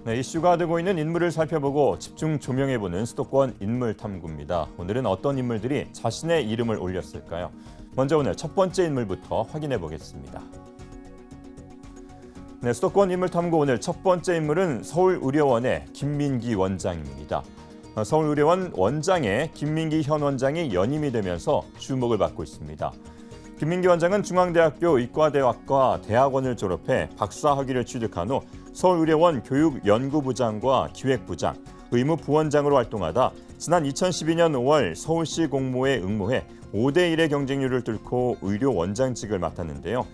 네, 이슈가 되고 있는 인물을 살펴보고 집중 조명해보는 수도권 인물탐구입니다. 오늘은 어떤 인물들이 자신의 이름을 올렸을까요? 먼저 오늘 첫 번째 인물부터 확인해 보겠습니다. 네, 수도권 인물탐구 오늘 첫 번째 인물은 서울의료원의 김민기 원장입니다. 서울의료원 원장에 김민기 현 원장이 연임이 되면서 주목을 받고 있습니다. 김민기 원장은 중앙대학교 의과대학과 대학원을 졸업해 박사학위를 취득한 후 서울의료원 교육연구부장과 기획부장, 의무부원장으로 활동하다 지난 2012년 5월 서울시 공모에 응모해 5대1의 경쟁률을 뚫고 의료원장직을 맡았는데요.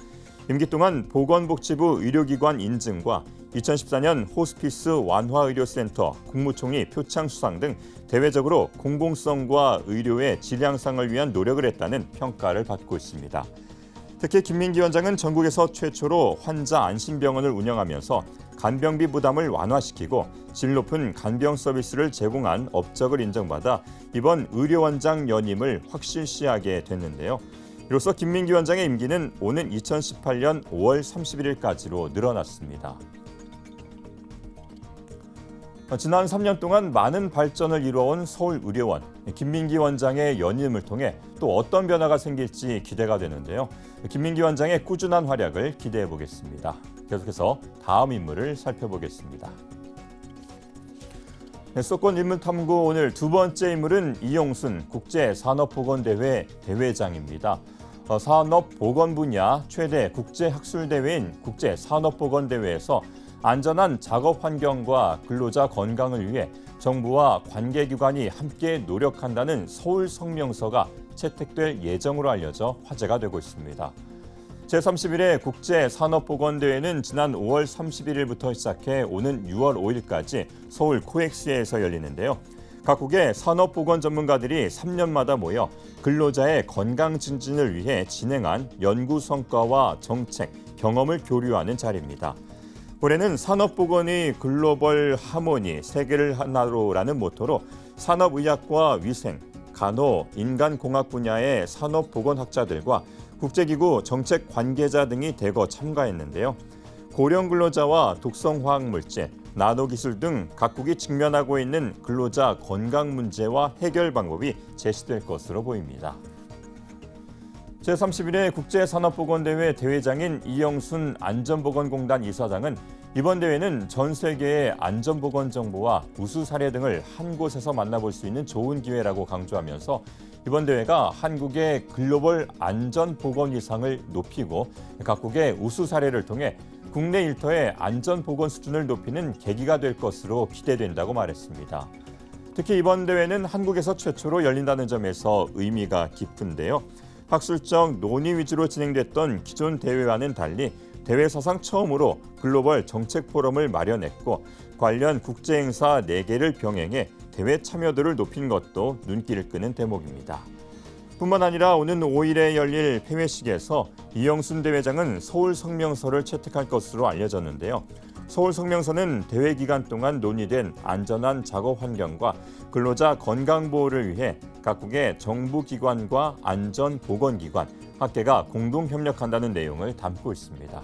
임기 동안 보건복지부 의료기관 인증과 2014년 호스피스 완화의료센터 국무총리 표창 수상 등 대외적으로 공공성과 의료의 질 향상을 위한 노력을 했다는 평가를 받고 있습니다. 특히 김민기 원장은 전국에서 최초로 환자 안심병원을 운영하면서 간병비 부담을 완화시키고 질 높은 간병 서비스를 제공한 업적을 인정받아 이번 의료원장 연임을 확실시하게 됐는데요. 이로써 김민기 원장의 임기는 오는 2018년 5월 31일까지로 늘어났습니다. 지난 3년 동안 많은 발전을 이루어온 서울의료원, 김민기 원장의 연임을 통해 또 어떤 변화가 생길지 기대가 되는데요. 김민기 원장의 꾸준한 활약을 기대해 보겠습니다. 계속해서 다음 인물을 살펴보겠습니다. 수도권 인물탐구 오늘 두 번째 인물은 이용순 국제산업보건대회 대회장입니다. 산업보건 분야 최대 국제학술대회인 국제산업보건대회에서 안전한 작업 환경과 근로자 건강을 위해 정부와 관계기관이 함께 노력한다는 서울 성명서가 채택될 예정으로 알려져 화제가 되고 있습니다. 제31회 국제산업보건대회는 지난 5월 31일부터 시작해 오는 6월 5일까지 서울 코엑스에서 열리는데요. 각국의 산업보건 전문가들이 3년마다 모여 근로자의 건강 증진을 위해 진행한 연구 성과와 정책, 경험을 교류하는 자리입니다. 올해는 산업보건의 글로벌 하모니, 세계를 하나로라는 모토로 산업의학과 위생, 간호, 인간공학 분야의 산업보건학자들과 국제기구 정책 관계자 등이 대거 참가했는데요. 고령 근로자와 독성화학물질, 나노기술 등 각국이 직면하고 있는 근로자 건강 문제와 해결 방법이 제시될 것으로 보입니다. 제31회 국제산업보건대회 대회장인 이영순 안전보건공단 이사장은 이번 대회는 전 세계의 안전보건 정보와 우수 사례 등을 한 곳에서 만나볼 수 있는 좋은 기회라고 강조하면서 이번 대회가 한국의 글로벌 안전보건 위상을 높이고 각국의 우수 사례를 통해 국내 일터의 안전보건 수준을 높이는 계기가 될 것으로 기대된다고 말했습니다. 특히 이번 대회는 한국에서 최초로 열린다는 점에서 의미가 깊은데요. 학술적 논의 위주로 진행됐던 기존 대회와는 달리 대회 사상 처음으로 글로벌 정책 포럼을 마련했고 관련 국제 행사 4개를 병행해 대회 참여도를 높인 것도 눈길을 끄는 대목입니다. 뿐만 아니라 오는 5일에 열릴 폐회식에서 이영순 대회장은 서울 성명서를 채택할 것으로 알려졌는데요. 서울 성명서는 대회 기간 동안 논의된 안전한 작업 환경과 근로자 건강 보호를 위해 각국의 정부기관과 안전보건기관, 학계가 공동 협력한다는 내용을 담고 있습니다.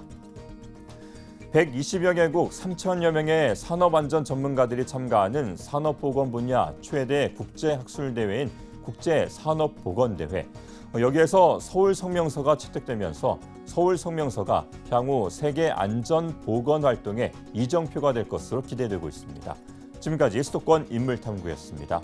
120여 개국 3천여 명의 산업안전 전문가들이 참가하는 산업보건 분야 최대 국제학술대회인 국제산업보건대회. 여기에서 서울 성명서가 채택되면서 서울 성명서가 향후 세계 안전보건 활동의 이정표가 될 것으로 기대되고 있습니다. 지금까지 수도권 인물탐구였습니다.